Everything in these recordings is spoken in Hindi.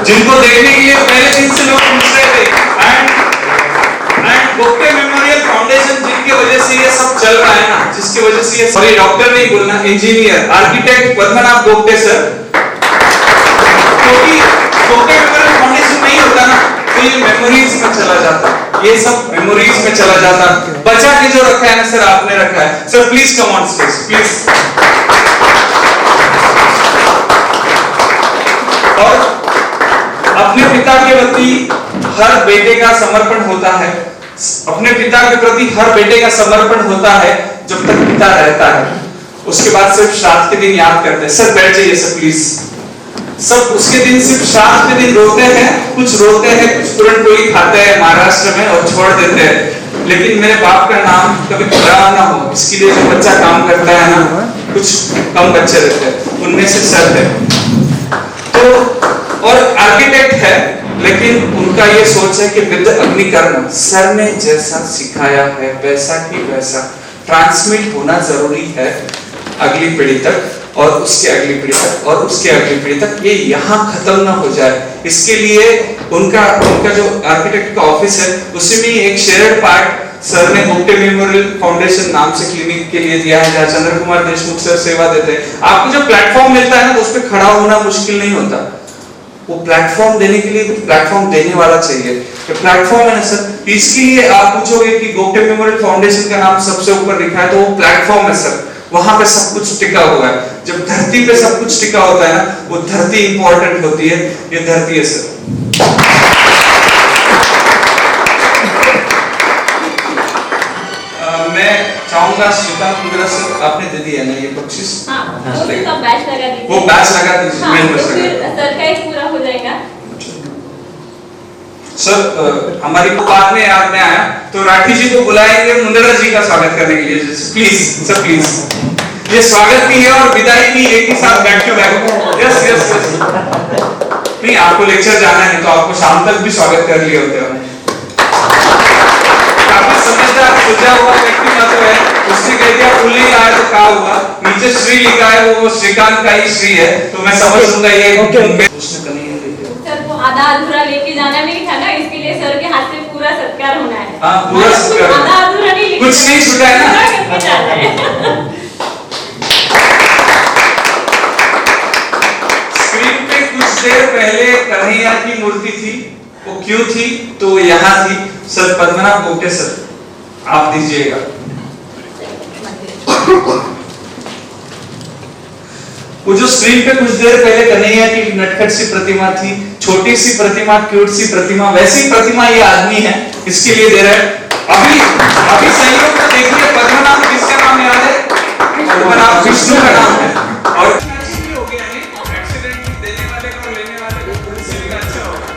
जिनको देखने के लिए पहले दिन से लोग पूछ रहे थे। एंड गोगटे मेमोरियल फाउंडेशन जिनकी वजह से ये सब चल रहा है ना, जिसकी वजह से ये सॉरी डॉक्टर नहीं बोलना, engineer architect Padmanabh Gogte sir, क्योंकि गोगटे मेमोरियल फाउंडेशन नहीं होता ना तो ये मेमोरीज में चला जाता, ये सब मेमोरीज में चला जाता। बचा के जो रखा है ना सर, आपने रखा है sir. Please come on stage please. और अपने पिता के प्रति हर बेटे का समर्पण होता है, अपने पिता के प्रति हर बेटे का समर्पण होता है जब तक पिता रहता है। उसके बाद सिर्फ श्राद्ध के दिन याद करते हैं। सर बैठ जाइए सर प्लीज। सब उसके दिन सिर्फ श्राद्ध के दिन रोते हैं, कुछ रोते हैं, कुछ पूरन पोली खाते हैं महाराष्ट्र में और छोड़ देते हैं। लेकिन मेरे बाप का नाम कभी खराब ना हो इसके लिए जो बच्चा काम करता है ना, कुछ कम बच्चे रहते हैं, उनमें से सर है तो, और आर्किटेक्ट है, लेकिन उनका ये सोच है कि विद अग्निकर्म सर ने जैसा सिखाया है वैसा ही वैसा ट्रांसमिट होना जरूरी है अगली पीढ़ी तक, और उसके अगली पीढ़ी तक, और उसके अगली पीढ़ी तक, ये यहाँ खत्म ना हो जाए। इसके लिए उनका जो आर्किटेक्ट का ऑफिस है उसी में एक शेयर्ड पार्ट सर ने गोगटे मेमोरियल फाउंडेशन नाम से क्लिनिक के लिए दिया है, जहाँ चंद्र कुमार देशमुख सर सेवा देते हैं। आपको जो प्लेटफॉर्म मिलता है ना तो उस पर खड़ा होना मुश्किल नहीं होता। वो प्लेटफॉर्म देने के लिए प्लेटफॉर्म देने वाला चाहिए। तो प्लेटफॉर्म है ना सर, इसके लिए आप पूछोगे कि गोगटे मेमोरियल फाउंडेशन का नाम सबसे ऊपर लिखा है तो वो प्लेटफॉर्म है सर, वहां पे सब कुछ टिका हुआ है। जब धरती पे सब कुछ टिका होता है ना, वो धरती इंपॉर्टेंट होती है, ये धरती है सर। मैं चाहूंगा श्रीकांत मुंद्रा सर, आपने दे दिया ना ये बख्शिश? हाँ, वो बैच लगा दीजिए। वो बैच लगा दीजिए। हाँ, तो फिर सर का एक पूरा हो जाएगा। सर हमारी बात में याद में आया तो राठी जी को बुलाएंगे मुंद्रा जी का स्वागत करने के लिए। Please sir please. ये स्वागत भी है और विदाई भी एक ही साथ बैठ के बैठो। Yes yes yes. नहीं आपको लेक्चर जाना है तो आपको शाम तक भी स्वागत कर लिए होते हैं। काफी समझदार सुलझा हुआ व्यक्ति मतलब है, उसने कह दिया फुल नहीं आया तो क्या हुआ, नीचे श्री लिखा है वो श्रीकांत का ही श्री है, तो मैं समझ लूंगा ये उसने कमी है। सर वो आधा अधूरा लेके जाना नहीं था ना, इसके लिए सर के हाथ से पूरा सत्कार होना है। हाँ पूरा सत्कार, आधा अधूरा नहीं, कुछ नहीं छूटा है ना। स्क्रीन पे कुछ देर पहले कन्हैया की मूर्ति थी, वो क्यों थी तो वो यहाँ थी। सर पद्मनाभ गोगटे सर आप दीजिएगा। वो जो स्क्रीन पे कुछ देर पहले कन्हैया की नटखट सी प्रतिमा थी, छोटी सी प्रतिमा, क्यूट सी प्रतिमा, वैसी प्रतिमा ये आदमी है, इसके लिए दे रहे हैं। अभी संयोग को देखिए, पद्मनाभ किसका नाम याद है? पद्मनाभ विष्णु का नाम है। और हो गया है एक्सीडेंट देने वाले को लेने वाले को सिर्फ अच्छा होगा।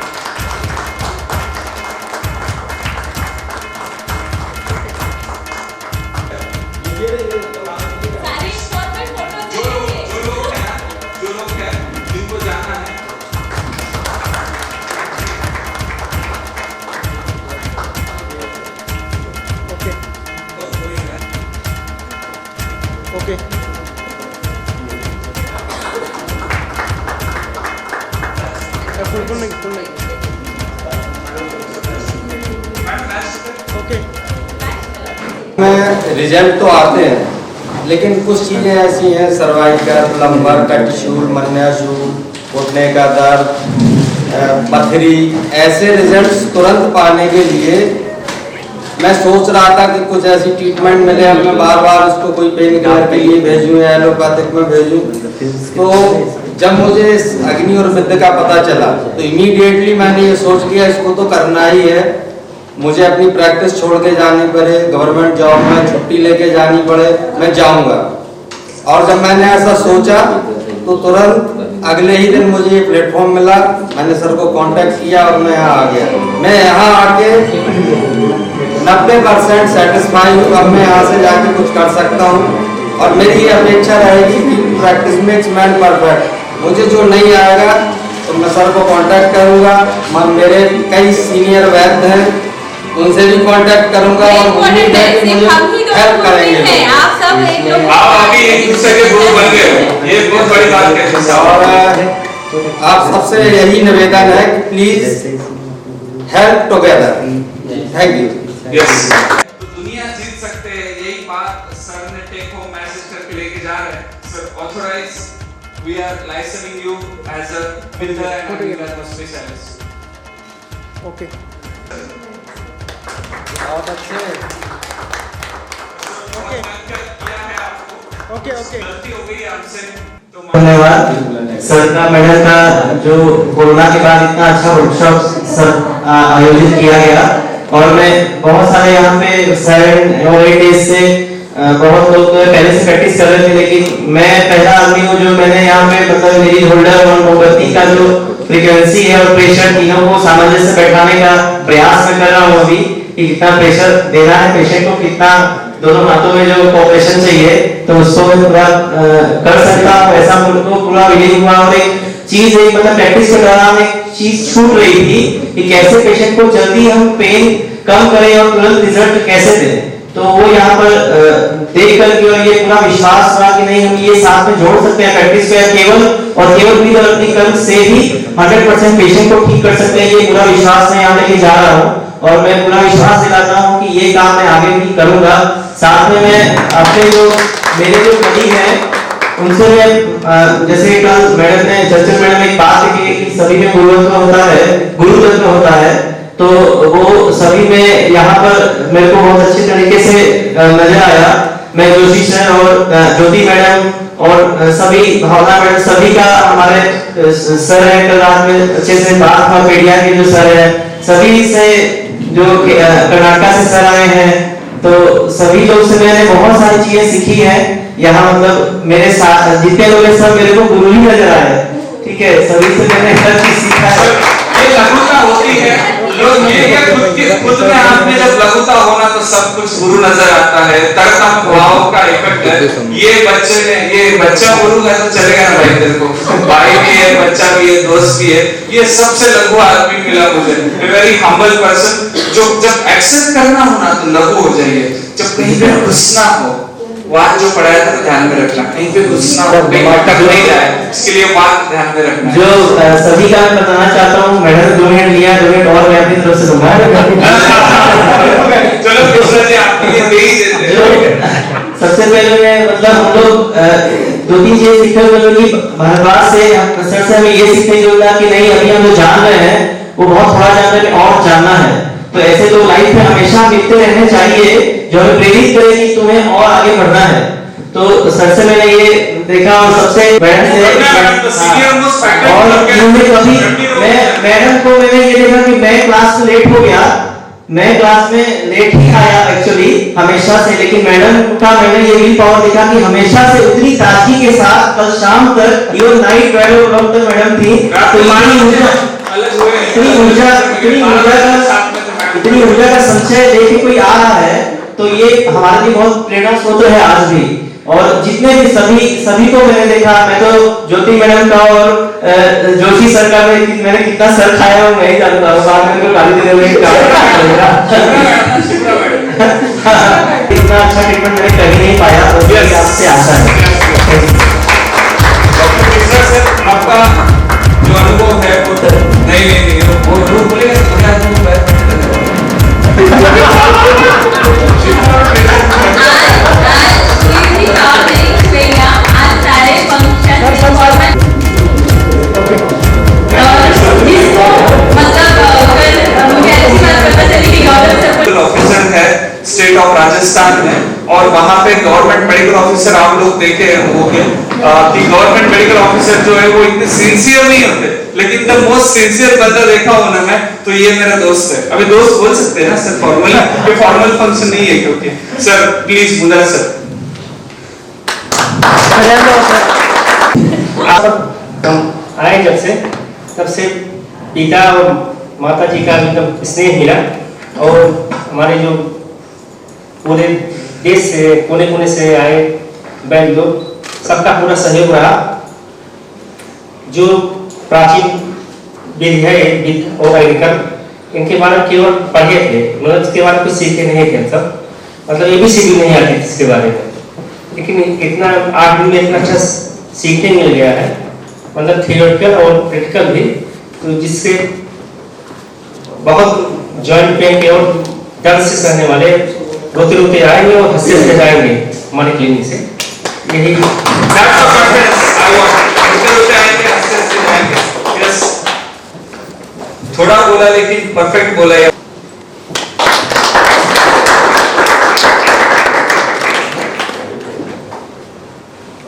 ओके फुल नहीं ओके। में रिजल्ट तो आते हैं लेकिन कुछ चीज़ें ऐसी हैं, सर्वाइकल, लंबर का टिश्यू, मन्याशू, घुटने का दर्द, पथरी, ऐसे रिजल्ट्स तुरंत पाने के लिए मैं सोच रहा था कि कुछ ऐसी ट्रीटमेंट मिले। अब मैं बार बार उसको कोई पेन किलर के लिए भेजूं या एलोपैथिक में भेजूं, तो जब मुझे इस अग्नि और विद्या का पता चला तो इमीडिएटली मैंने ये सोच लिया इसको तो करना ही है। मुझे अपनी प्रैक्टिस छोड़ के जानी पड़े, गवर्नमेंट जॉब में छुट्टी लेके जानी पड़े, मैं जाऊंगा। और जब मैंने ऐसा सोचा तो तुरंत अगले ही दिन मुझे ये प्लेटफॉर्म मिला, मैंने सर को कांटेक्ट किया और मैं यहाँ आ गया। मैं यहाँ आके 90% सेटिस्फाई हूँ। अब मैं यहाँ से जाके कुछ कर सकता हूँ और मेरी ये अपेक्षा रहेगी कि प्रैक्टिस मेक्स मैन परफेक्ट। मुझे जो नहीं आएगा तो मैं सर को कांटेक्ट करूँगा। मेरे कई सीनियर वैद्य हैं, उनसे भी कांटेक्ट करूँगा और उम्मीद है कि मुझे हेल्प करेंगे। आप सब एक लोग आप अभी एक दूसरे के ग्रुप बन गए, ये बहुत बड़ी बात है। और आप सबसे यही निवेदन है कि please help together. Thank you. Yes, तो दुनिया जीत सकते हैं, यही बात सर ने टेक होम मैसेज करके लेके जा रहे हैं। Sir authorise, we are licensing you as a builder and specialist. Okay, बहुत अच्छे। ओके ओके, गलती हो गई हमसे तो धन्यवाद सर का, मैडम का, जो कोरोना के बाद इतना अच्छा वर्कशॉप सर आयोजित किया गया। और मैं बहुत सारे यहाँ पे 7 और 8 डेज से बहुत लोग तो पहले से प्रैक्टिस कर रहे थे, लेकिन मैं पहला आदमी हूँ जो मैंने यहाँ पे मतलब मेरी होल्डर और मोमबत्ती का जो फ्रीक्वेंसी है और प्रेशर तीनों को सामंजस्य बैठाने का प्रयास मैं कर रहा हूँ अभी, कि कितना प्रेशर देना है पेशेंट को, कितना दोनों हाथों में जो कोऑपरेशन चाहिए, तो उसको मैं पूरा कर सकता हूँ। ऐसा मुझको पूरा विलीन हुआ। और एक चीज है, मतलब प्रैक्टिस के दौरान एक चीज छूट रही थी कि कैसे पेशेंट को जल्दी हम पेन कम करें और तुरंत रिजल्ट कैसे दें। तो वो यहाँ पर देख करके और ये पूरा विश्वास हुआ कि नहीं, हम ये साथ में जोड़ सकते हैं प्रैक्टिस को, केवल भी अपनी कर्म से ही 100% पेशेंट को ठीक कर सकते हैं। ये पूरा विश्वास मैं यहाँ लेके जा रहा हूँ और मैं पूरा विश्वास दिलाता हूँ कि ये काम मैं आगे भी करूंगा। साथ में मैं अपने जो मेरे जो कलीग हैं उनसे मैं जैसे कल मैडम ने चर्चा मैडम एक बात की कि सभी में गुरुत्व होता है, गुरु तत्व होता है, तो वो सभी में यहाँ पर मेरे को बहुत अच्छे तरीके से नजर आया। मैं जोशी सर और ज्योति मैडम और सभी भावना मैडम, सभी का हमारे सर है, कल रात में अच्छे से बात हुआ, पीडिया के जो सर है, सभी से जो कर्नाटक से सर आए हैं, तो सभी लोग से मैंने बहुत सारी चीजें सीखी है। यहाँ मतलब मेरे साथ जितने लोग हैं सब मेरे को गुरु ही नजर आए, ठीक है, सभी से मैंने हर चीज सीखा है। ये लघुता होती है, लोग ये खुद में आप में जब लघुता होना तो सब कुछ गुरु नजर आता है, तड़का भाव का इफेक्ट है। ये बच्चे ने, ये बच्चा गुरु है तो चलेगा ना भाई, तेरे को भाई भी है, बच्चा भी है, दोस्त भी है, ये सबसे लघु आदमी मिला मुझे, वेरी हम्बल पर्सन। जो जब एक्सेप्ट करना हो ना तो लघु हो जाइए, जब कहीं पे घुसना हो, वहां जो पढ़ाया था तो ध्यान में रखना, कहीं पे घुसना हो, कहीं अटक नहीं जाए, इसके लिए बात ध्यान में रखना। जो सभी का मैं बताना चाहता हूँ, मैडम 2 मिनट लिया, 2 मिनट और मैं अपनी तरफ से दूंगा। चलो दूसरा जी आपके लिए दे ही देते हैं। सबसे पहले मैं मतलब हम लोग 2-3 चीजें सीखने को मिली भारद्वाज से। सर से हमें ये सीखने को मिला कि नहीं, अभी हम जो जान रहे हैं वो बहुत थोड़ा जान रहे हैं और जानना है। तो ऐसे तो लाइफ में हमेशा मिलते रहने चाहिए जो हमें प्रेरित करे कि तुम्हें और आगे बढ़ना है। तो सर से मैंने ये देखा और सबसे मैडम से और कभी मैडम को मैंने ये देखा कि मैं क्लास में लेट हो गया, मैं क्लास में लेट ही आया एक्चुअली हमेशा से, लेकिन मैडम का मैंने ये भी पावर देखा कि हमेशा से उतनी ताजगी के साथ कल शाम तक इवन नाइट 12 o'clock तक मैडम थी। तो इतनी ऊर्जा का संचय देख के कोई आ रहा है तो ये हमारे लिए बहुत प्रेरणा स्रोत है आज भी। और जितने भी सभी को मैंने देखा, मैं तो ज्योति मैडम का और जोशी सर का मैंने कितना सर खाया हूँ मैं ही जानता हूँ, बाद में गाली देने में इतना अच्छा ट्रीटमेंट मैंने कहीं नहीं पाया, और आपसे आशा है। आपका जो अनुभव है वो नहीं वो झूठ बोलेगा तो क्या अनुभव है? ऑफिसर है स्टेट ऑफ राजस्थान में, और वहां पे गवर्नमेंट मेडिकल ऑफिसर आप लोग देखे होंगे कि गवर्नमेंट मेडिकल ऑफिसर जो है वो इतने सिंसियर नहीं होते, लेकिन द मोस्ट सिंसियर बंदा देखा हूं ना मैं, तो ये मेरा दोस्त है। अभी दोस्त बोल सकते हैं ना सर फॉर्मल, ये फॉर्मल फंक्शन नहीं है क्योंकि सर प्लीज मुद्रा सर। आप आए जब से तब से पिता और माता जी का एकदम स्नेह मिला, और हमारे जो पूरे देश से कोने कोने से आए बैल लोग, सबका पूरा सहयोग रहा। जो प्राचीन विधि है और एग्रीकल्चर, इनके बारे में केवल पढ़े थे, मतलब इसके बारे में कुछ सीखे नहीं थे सब, मतलब ABCD नहीं आती इसके बारे में, लेकिन इतना 8 दिन में इतना अच्छा सीखने मिल गया है। मतलब थियोरेटिकल और प्रैक्टिकल भी, तो जिससे बहुत जॉइंट पेन के और दर्द से सहने वाले रोते रोते आएंगे और हंसते हंसते जाएंगे हमारे क्लिनिक से। यही That's the confidence I want. होते आएंगे, हंसते हंसते जाएंगे। Yes. थोड़ा बोला लेकिन परफेक्ट बोला यार।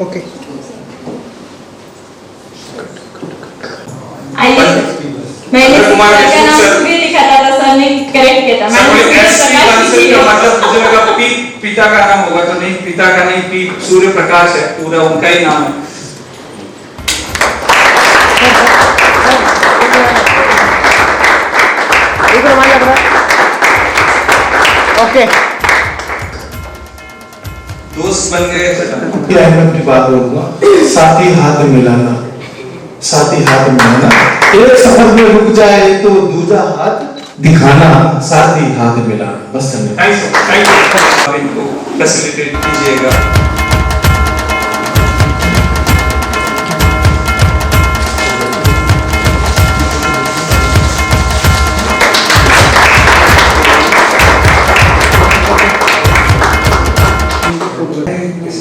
ओके मैंने कुमार सर का नाम सर- सुबह लिखा था तो सर ने करेक्ट किया था। सर बोले मैंने एस सूर्य पी प्रकाश आंसर जी का है। मतलब मुझे लगा पी पिता का नाम होगा, तो नहीं, पिता का नहीं, पी सूर्य प्रकाश है, पूरा उनका ही नाम है। एक रमाई लग रहा है। ओके दोस्त बन गए थे। अहमद की बात बोलूंगा, साथी हाथ मिलाना, साथी हाथ मिलाना, एक सफर में रुक जाए तो दूसरा हाथ दिखाना, साथी हाथ मिलाना, बस धन्यवाद। Thank you. इनको फैसिलिटेट कीजिएगा।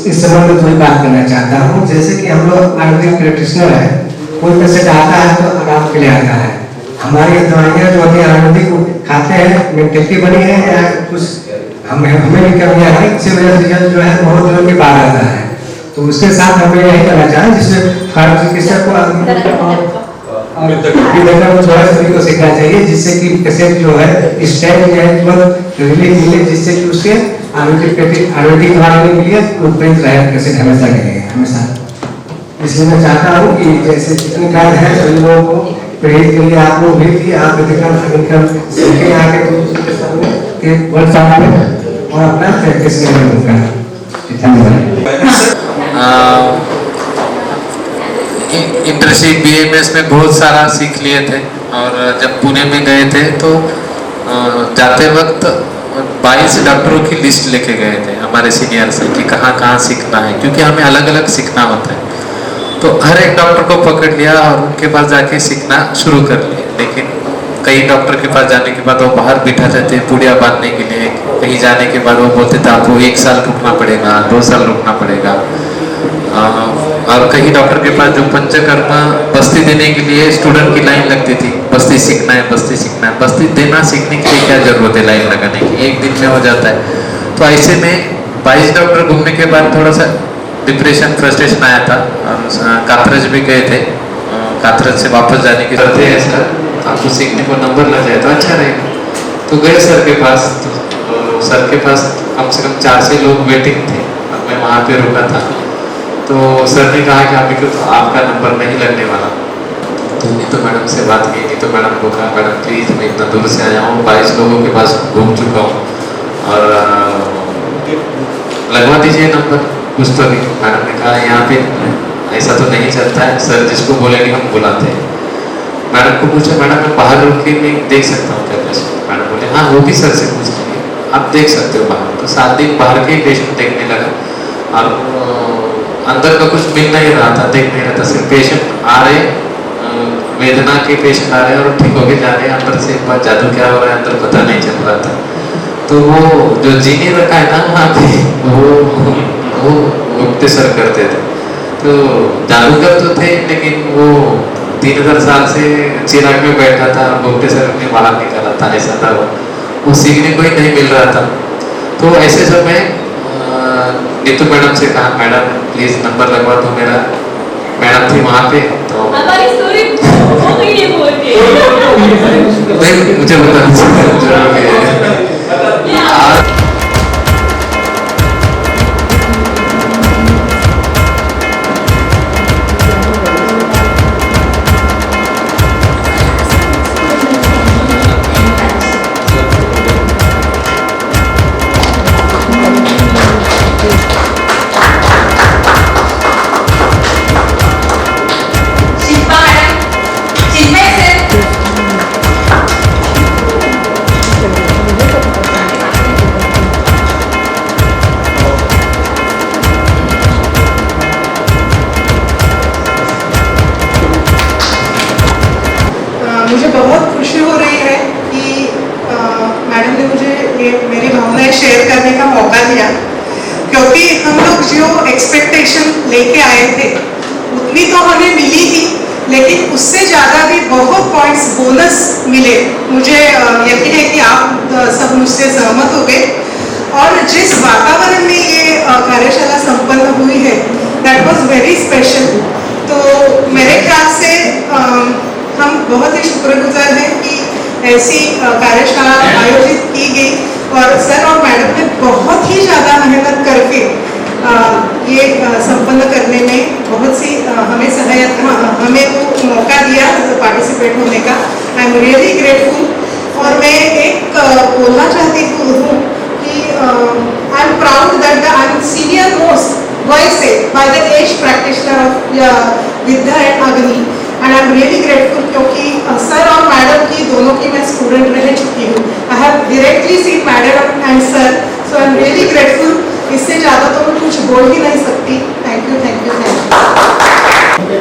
इस संबंध में थोड़ी बात करना चाहता हूँ। जैसे कि हम लोग आयुर्वेदिक प्रैक्टिशनर है, कोई पेशेंट आता है तो आराम के लिए आता है। हमारी दवाइयाँ जो होती हैं आयुर्वेदिक खाते हैं, मेंटेलिटी बनी है या कुछ हमें भी कमियाँ है, इसी वजह से रिजल्ट जो है बहुत दिनों के बाद आता है। तो उसके साथ हमें यही करना चाहिए जिसमें चिकित्सक को और जो है सभी को सीखना चाहिए, जिससे कि पेशेंट जो है स्टेज जो है तुरंत रिलीफ मिले, जिससे कि उसके आयुर्वेदिक दवा लेने के लिए उपयुक्त रहे पेशेंट हमेशा के लिए हमेशा। इसलिए मैं चाहता हूँ कि जैसे जितने कार्य हैं सभी लोगों को प्रेरित के लिए आप लोग भी आप सीखे आके और अपना प्रैक्टिस करने का इंटर्नशिप बीएमएस में बहुत सारा सीख लिए थे, और जब पुणे में गए थे तो जाते वक्त 22 डॉक्टरों की लिस्ट लेके गए थे हमारे सीनियर से कि कहाँ कहाँ सीखना है, क्योंकि हमें अलग अलग सीखना होता है। तो हर एक डॉक्टर को पकड़ लिया और उनके पास जाके सीखना शुरू कर लिया। लेकिन कई डॉक्टर के पास जाने के बाद वो बाहर बिठा देते पुड़िया बांधने के लिए, कहीं जाने के बाद वो बोलते थे आपको 1 साल रुकना पड़ेगा, 2 साल रुकना पड़ेगा। और कहीं डॉक्टर के पास जो पंचकर्मा बस्ती देने के लिए स्टूडेंट की लाइन लगती थी, बस्ती सीखना है, बस्ती सीखना है। बस्ती देना सीखने के लिए क्या जरूरत है लाइन लगाने की, एक दिन में हो जाता है। तो ऐसे में 22 डॉक्टर घूमने के बाद थोड़ा सा डिप्रेशन फ्रस्ट्रेशन आया था, और कातरज भी गए थे। कातरज से वापस जाने की जरूरत है सर, आपको सीखने को नंबर लग जाए तो अच्छा रहेगा। तो गए सर के पास, तो सर के पास कम से कम 4 से लोग वेटिंग थे और मैं वहाँ पे रुका था। तो सर ने कहा कि अभी तो आपका नंबर नहीं लगने वाला। तो नीतू मैडम से बात की, नीतू मैडम को कहा मैडम प्लीज़ मैं इतना दूर से आया हूँ, 22 लोगों के पास घूम चुका हूँ और लगवा दीजिए नंबर कुछ तो नहीं। मैडम ने कहा यहाँ पे ऐसा तो नहीं चलता है, सर जिसको बोलेंगे हम बुलाते हैं। मैडम को पूछा मैडम मैं बाहर रुक के नहीं देख सकता हूँ क्या पेशेंट? मैडम बोले हाँ वो भी सर से पूछ लीजिए, आप देख सकते हो बाहर। तो 7 दिन बाहर के ही पेशेंट देखने लगा, और अंदर का कुछ मिल नहीं रहा था, देख नहीं रहा था। सिर्फ पेशेंट आ रहे, वेदना के पेशेंट आ रहे हैं और ठीक होके जा रहे हैं, अंदर से एक बार जादू क्या हो रहा है अंदर पता नहीं चल रहा था। तो वो जो जीने रखा है ना वहाँ पे, वो गुप्ते सर करते थे। तो जादूगर तो थे, लेकिन वो 3000 साल से चिराग में बैठा था, गुप्ते सर ने बाहर निकाला था, ऐसा था वो सीखने को ही नहीं मिल रहा था। तो ऐसे समय नीतू मैडम से कहा मैडम प्लीज नंबर लगवा दो मेरा। मैडम थी वहाँ पे, तो हमारी स्टोरी हो गई है बोल के। नहीं मुझे बताना शिल्पा मैडम, चिन्मय सर, करके आए थे उतनी तो हमें मिली ही, लेकिन उससे ज़्यादा भी बहुत पॉइंट्स बोनस मिले। मुझे यकीन है कि आप सब मुझसे सहमत हो गए। और जिस वातावरण में ये कार्यशाला संपन्न हुई है, दैट वाज वेरी स्पेशल। तो मेरे ख्याल से हम बहुत ही शुक्रगुजार हैं कि ऐसी कार्यशाला आयोजित की गई और सर और मैडम ने बहुत ही ज़्यादा मेहनत करके ये संपन्न करने में बहुत सी हमें सहायता, हमें वो मौका दिया पार्टिसिपेट होने का। I am really grateful. और मैं एक बोलना चाहती हूँ कि I am proud that I am senior most voice by the age practitioner of Vidya and Agni, and I am really grateful क्योंकि सर और मैडम की दोनों की मैं स्टूडेंट रह चुकी हूँ। I have directly seen madam and sir, so I am really grateful. इससे ज़्यादा तो मैं कुछ बोल ही नहीं सकती। Thank you, thank you, thank you.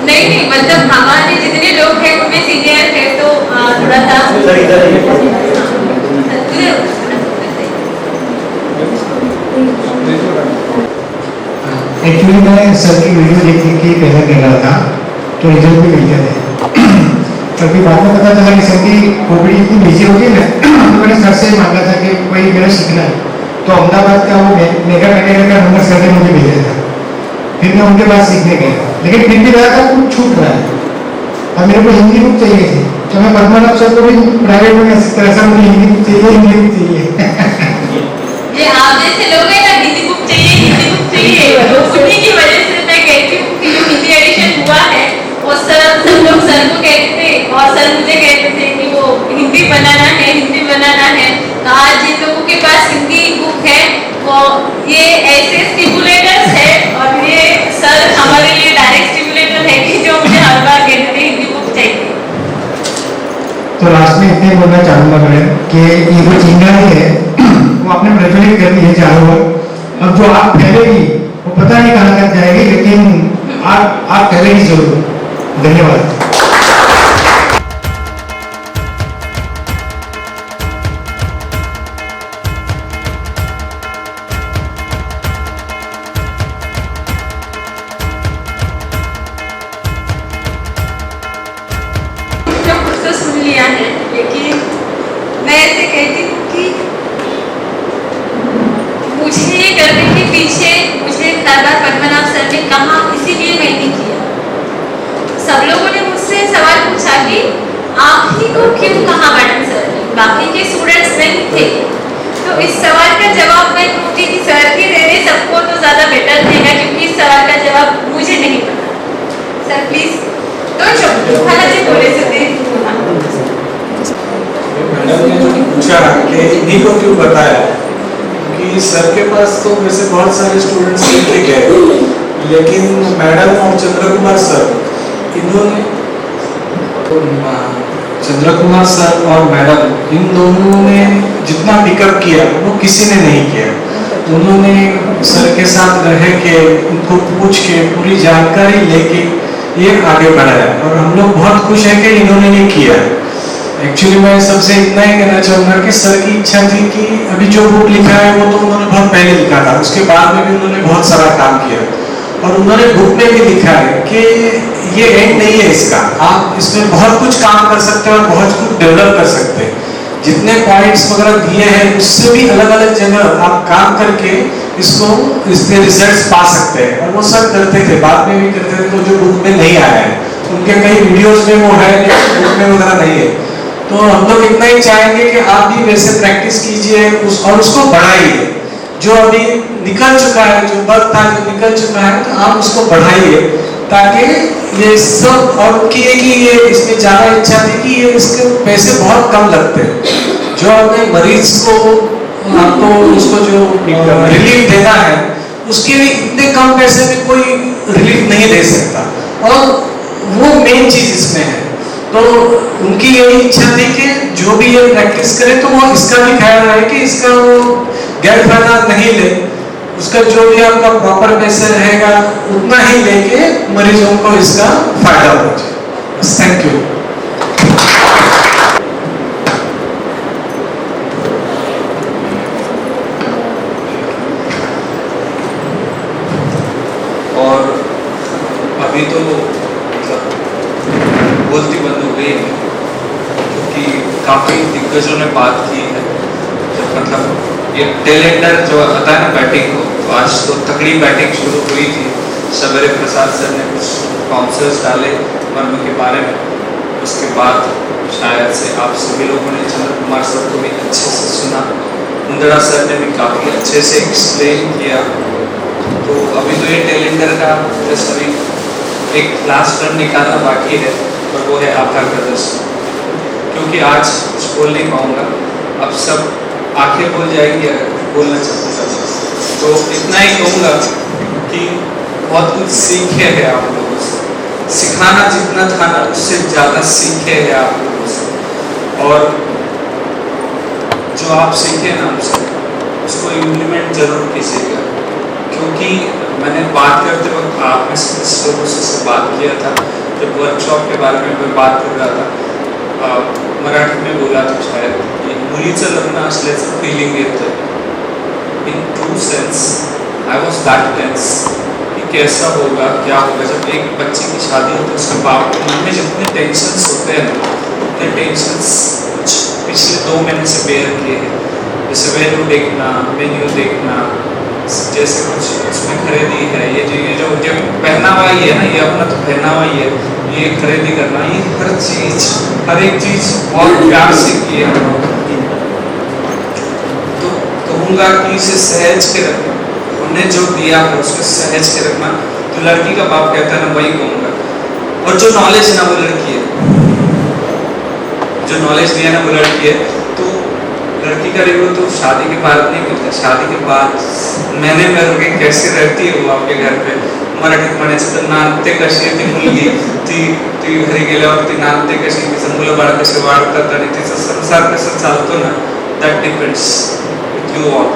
नहीं, मतलब हमारे जितने लोग हैं उनमें सीनियर थे तो थोड़ा सा एक्चुअली मैं सर की वीडियो देख देख के पहले कर रहा था, तो रिजल्ट भी मिल गया था। कभी बाद में पता चला कि सर की खोपड़ी इतनी बिजी हो गई ना, तो मैंने सर से मांगा था कि कोई मेरा सीखना है, तो अहमदाबाद का वो मेगा मैनेजर का नंबर सर ने मुझे भेजा था। फिर मैं उनके पास सीखने गया, लेकिन फिर भी रहा था कुछ छूट रहा है और मेरे को हिंदी बुक चाहिए थी। तो मैं पद्मनाभ सर को भी प्राइवेट में मैसेज करा, सर मुझे हिंदी बुक चाहिए, हिंदी बुक चाहिए। ये आप जैसे लोग हैं ना, हिंदी बुक चाहिए, हिंदी बुक चाहिए, तो उन्हीं की वजह से मैं कहती हूँ कि जो हिंदी एडिशन हुआ है वो सब लोग सर को कहते थे और सर मुझे कहते थे कि वो हिंदी बनाना है, हिंदी बनाना है। तो आज जिन लोगों के पास हिंदी बुक है वो ये ऐसे स्टिमुलेटर्स है और ये सर हमारे लिए डायरेक्ट स्टिमुलेटर है कि जो मुझे हर बार कहते थे हिंदी बुक चाहिए। तो लास्ट में इतने बोलना चाहूँगा मैं कि ये जो चिंगारी है वो आपने प्रज्वलित कर दी है चारों ओर। अब जो आग फैलेगी वो पता नहीं कहाँ तक जाएगी, लेकिन आग फैलेगी जरूर। धन्यवाद। तो सुन लिया है, लेकिन मैं ऐसे कहती हूँ कि मुझे ये करने के पीछे मुझे सरदार पद्मनाभ सर ने कहा, इसीलिए मैंने किया। सब लोगों ने मुझसे सवाल पूछा कि आप ही को क्यों कहा मैडम सर ने, बाकी के स्टूडेंट्स नहीं थे। तो इस सवाल का जवाब मैं दूंगी कि सर ही दे दे, सबको तो ज़्यादा बेटर देगा, क्योंकि इस सवाल का जवाब मुझे नहीं पता। सर प्लीज जी बोले से पूछा कि इन्हीं को क्यों बताया, क्योंकि सर के पास तो वैसे बहुत सारे स्टूडेंट्स लेके गए, लेकिन मैडम और चंद्र कुमार सर, इन्होंने चंद्र कुमार सर और मैडम इन दोनों ने जितना पिकअप किया वो किसी ने नहीं किया। उन्होंने सर के साथ रह के उनको पूछ के पूरी जानकारी लेके ये आगे बढ़ाया और हम लोग बहुत खुश हैं कि इन्होंने ये किया। एक्चुअली मैं सबसे इतना ही कहना चाहूँगा कि सर की इच्छा थी कि अभी जो बुक लिखा है वो तो उन्होंने बहुत पहले लिखा था, उसके बाद में भी उन्होंने बहुत सारा काम किया और उन्होंने बुक में भी लिखा है कि ये एंड नहीं है इसका, आप इसमें बहुत कुछ काम कर सकते हैं और बहुत कुछ डेवलप कर सकते हैं। जितने पॉइंट्स वगैरह दिए हैं उससे भी अलग अलग जगह आप काम करके इसके रिजल्ट्स पा सकते हैं और वो सर करते थे, बाद में भी करते थे। तो जो बुक में नहीं आया है उनके कई वीडियोस में वो है, लेकिन बुक में वगैरह नहीं है। तो हम लोग इतना ही चाहेंगे कि आप भी वैसे प्रैक्टिस कीजिए और उसको बढ़ाइए। जो अभी निकल चुका है, जो वक्त था जो निकल चुका है, तो आप उसको बढ़ाइए ताकि ये सब, और कि ये इसमें ज़्यादा इच्छा थी कि ये इसके पैसे बहुत कम लगते हैं। जो अपने मरीज को आपको उसको जो रिलीफ देना है उसके लिए इतने कम पैसे में कोई रिलीफ नहीं दे सकता, और वो मेन चीज इसमें है। तो उनकी यही इच्छा थी कि जो भी ये प्रैक्टिस करे तो वो इसका भी ख्याल रहे कि इसका वो गैर फायदा नहीं ले, उसका जो भी आपका प्रॉपर पैसे रहेगा उतना ही लेके मरीजों को इसका फायदा हो जाए। बस, थैंक यू। दिग्गजों ने बात की है, तो मतलब ये टेलेंडर जो आता है ना बैटिंग को, तो आज तो तगड़ी बैटिंग शुरू हुई थी। सवेरे प्रसाद सर ने कुछ काउंसल्स डाले वर्म के बारे में, उसके बाद शायद से आप सभी लोगों ने चंद्र कुमार सर को भी अच्छे से सुना, मुंदड़ा सर ने भी काफ़ी अच्छे से एक्सप्लेन किया। तो अभी तो ये टेलेंडर का जस्ट अभी एक लास्ट रन निकालना बाकी है, और वो है आपका प्रदर्शन। क्योंकि आज कुछ बोल नहीं पाऊँगा, अब सब आंखें बोल जाएंगी अगर कुछ बोलना चाहूँगा, तो इतना ही कहूँगा कि बहुत कुछ सीखे हैं आप लोगों से, सिखाना जितना था ना उससे ज़्यादा सीखे हैं आप लोगों से, और जो आप सीखे ना उसको इम्प्लीमेंट जरूर कीजिएगा। क्योंकि मैंने बात करते वक्त आप में से लोगों से बात किया था, जब वर्कशॉप के बारे में मैं बात कर रहा था, मराठी में बोला था शायद कि मुलीचं लग्न असल्याचं फीलिंग येतं। In true sense I was that tense कि कैसा होगा क्या होगा जब एक बच्चे की शादी होती है, उसके बाप के मन में जितने टेंशन्स होते हैं ना, उतने टेंशन्स पिछले 2 महीने से बेयर किए हैं। जैसे वेन्यू देखना, मेन्यू देखना, जैसे कुछ उसमें खरीदी है, ये जो पहनावा ही है ना, ये अपना तो पहनावा ही है, ये खरीदी करना, ये हर एक चीज बहुत प्यार से की है। तो कहूँगा कि इसे सहज के रखना, उन्हें जो दिया है उसको सहज के रखना। तो लड़की का बाप कहता है ना, वही कहूँगा। और जो नॉलेज ना वो लड़की है, जो नॉलेज दिया ना वो लड़की है। तो लड़की का रिव्यू तो शादी के बाद नहीं मिलता, शादी के बाद मैंने मेरे कैसे रहती है वो आपके घर पे, मराठीत म्हणायचं तर नांदते कशी आहे ती मुलगी, ती घरी गेल्यावर ती नांदते कशी, तिचं मुलं बाळ कसे वाढतात आणि तिचा संसार कसा चालतो ना, that depends with you all.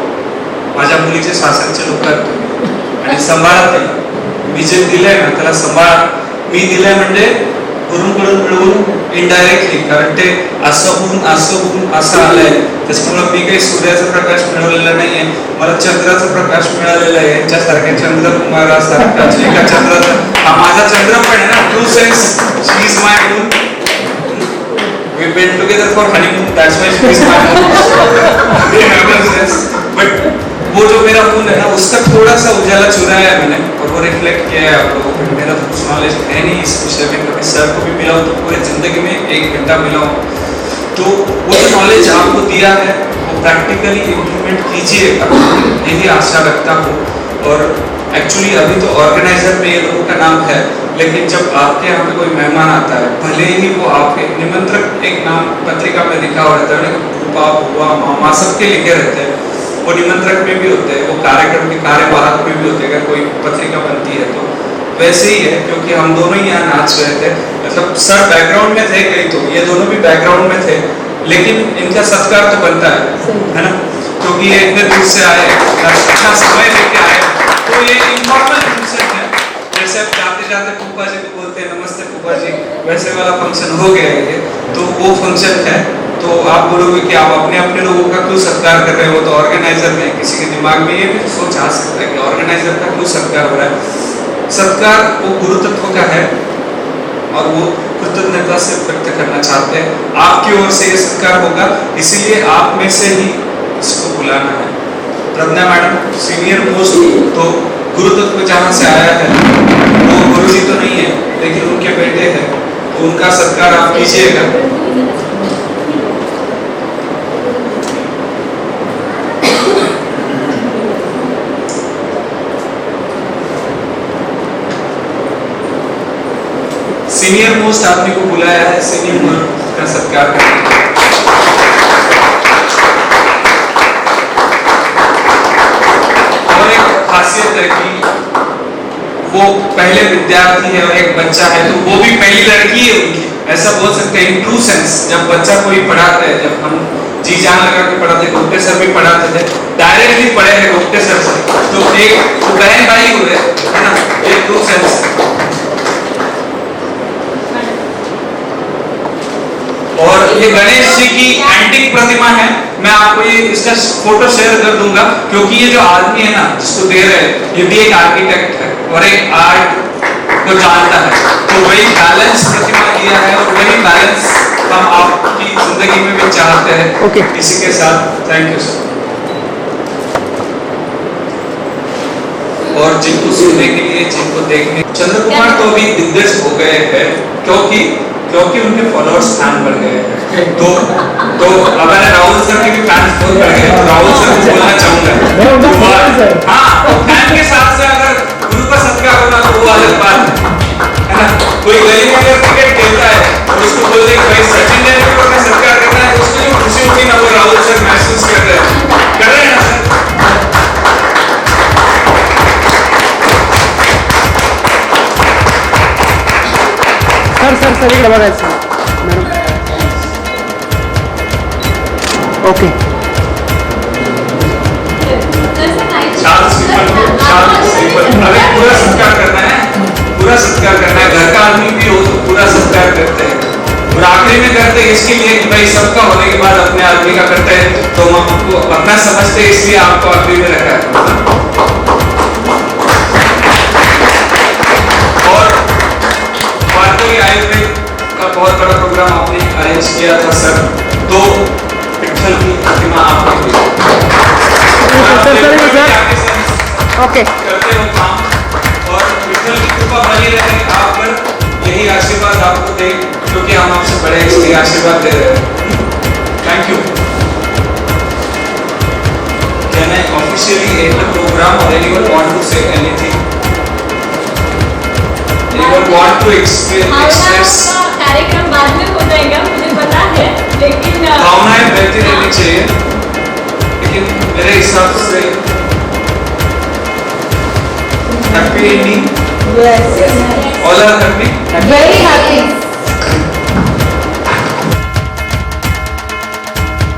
माझ्या मुलीचे सासरचे लोक आहेत तुम्ही आणि सांभाळा त्याला, मी जे दिलंय ना त्याला सांभाळा। मी दिलंय म्हणजे कडून मिळवून इनडायरेक्टली, कारण ते असं होऊन असं आलंय, त्याच्यामुळे मी काही सूर्याचा प्रकाश मिळवलेला नाहीये, मला चंद्राचा प्रकाश मिळालेला आहे। यांच्यासारख्या चंद्रकुमारासारखा एका चंद्राचा, हा माझा चंद्र पण आहे ना, true sense she is my moon, we went together for honeymoon, that's why she is my moon. But वो जो मेरा मून है ना, उसका थोड़ा सा उजाला चुराया है मैंने, और वो रिफ्लेक्ट किया है आप लोगों को। मेरा तो कुछ नॉलेज है नहीं इस विषय में, कभी सर को भी मिला हूँ तो पूरी जिंदगी में 1 घंटा मिला हूँ। तो वो जो नॉलेज आपको दिया है वो प्रैक्टिकली इम्प्लीमेंट कीजिएगा, यही आशा रखता हूँ। और एक्चुअली अभी तो ऑर्गेनाइजर में ये लोगों का नाम है, लेकिन जब आपके यहाँ पे कोई मेहमान आता है, भले ही वो आपके निमंत्रक एक नाम पत्रिका में लिखा हुआ रहता है, फूफा बुआ मामा सबके लिखे रहते हैं, वो निमंत्रक में भी होते हैं, वो कार्यक्रम के कार्यवाहक में भी होते हैं अगर कोई पत्रिका बनती है तो। वैसे ही है, क्योंकि हम दोनों ही यहाँ नाच रहे थे, मतलब सर बैकग्राउंड में थे कहीं, तो ये दोनों भी बैकग्राउंड में थे, लेकिन इनका सत्कार तो बनता है ना, क्योंकि ये इतने दूर से आए, इतना समय लेके आए, तो ये इनफॉर्मल फंक्शन है। जैसे अब जाते जाते फूफा जी को बोलते हैं नमस्ते फूफा जी, वैसे वाला फंक्शन हो गया ये, तो वो फंक्शन है। तो आप बोलोगे कि आप अपने अपने लोगों का क्यों सत्कार कर रहे हो, तो ऑर्गेनाइजर में किसी के दिमाग में ये भी सोच आ सकता है कि ऑर्गेनाइजर का क्यों सत्कार हो रहा है। सत्कार वो गुरु तत्व का है, और वो कृतज्ञता से व्यक्त करना चाहते हैं। आपकी ओर से ये सत्कार होगा, इसीलिए आप में से ही इसको बुलाना है। प्रज्ञा मैडम सीनियर मोस्ट, तो गुरु तत्व जहाँ से आया है वो गुरु जी तो नहीं है, लेकिन उनके बेटे हैं, तो उनका सत्कार आप कीजिएगा। सीनियर मोस्ट आदमी को बुलाया है, सीनियर मोस्ट का सत्कार करना। और एक खासियत है कि वो पहले विद्यार्थी है और एक बच्चा है, तो वो भी पहली लड़की है उनकी, ऐसा बोल सकते हैं इन ट्रू सेंस। जब बच्चा कोई पढ़ाता है, जब हम जी जान लगा के पढ़ाते, गोप्टे सर भी पढ़ाते थे, डायरेक्टली पढ़े हैं गोप्टे सर से, तो एक तो बहन भाई हुए है ना, एक ट्रू सेंस। और ये गणेश जी की एंटिक प्रतिमा है, मैं आपको ये इसका फोटो शेयर कर दूंगा, क्योंकि ये जो आदमी है ना जिसको दे रहे हैं, ये भी एक आर्किटेक्ट है और एक आर्ट को जानता है, तो वही बैलेंस प्रतिमा दिया है और वही बैलेंस हम आपकी जिंदगी में भी चाहते हैं। Okay. इसी के साथ थैंक यू सर। और जिनको सुनने के लिए, जिनको देखने, चंद्र कुमार तो अभी दिग्गज हो गए हैं क्योंकि उनके फॉलोअर्स फैन बढ़ गए हैं। तो हमारे राहुल सर के भी फैंस बहुत बढ़ गए। तो राहुल सर को बोलना चाहूंगा, हाँ, तो फैन के साथ से अगर गुरु का सत्कार होना तो वो अलग बात है ना। कोई गली में अगर क्रिकेट खेलता है और उसको बोल दे भाई सचिन तेंदुलकर का सत्कार करना है, तो उसको जो खुशी होगी ना वो राहुल सर महसूस कर रहे हैं ना सर। सर इकडे बघायचं मॅडम. ओके. अरे पूरा सत्कार करना है, पूरा सत्कार करना है। घर का आदमी भी हो तो पूरा सत्कार करते हैं और आखिरी में करते हैं इसके लिए कि भाई सबका होने के बाद अपने आदमी का करते हैं तो हम आपको अपना समझते हैं, इसलिए आपको आखिरी में रखा है। और भारतीय आयुर्वेद का बहुत बड़ा प्रोग्राम आपने अरेंज किया था सर, तो विठ्ठल की प्रतिमा आपने दी। ओके. करते हो काम और विठ्ठल की कृपा बनी रहे आप पर, यही आशीर्वाद आपको दे क्योंकि हम आपसे बड़े इसलिए आशीर्वाद दे रहे हैं। Thank you. Can I officially end the program or anyone want to say anything? Anyone want to express? कार्यक्रम बाद में हो जाएगा, मुझे पता है, लेकिन भावनाएं बहती रहनी चाहिए, लेकिन मेरे हिसाब से happy ending, yes, all are happy, very happy.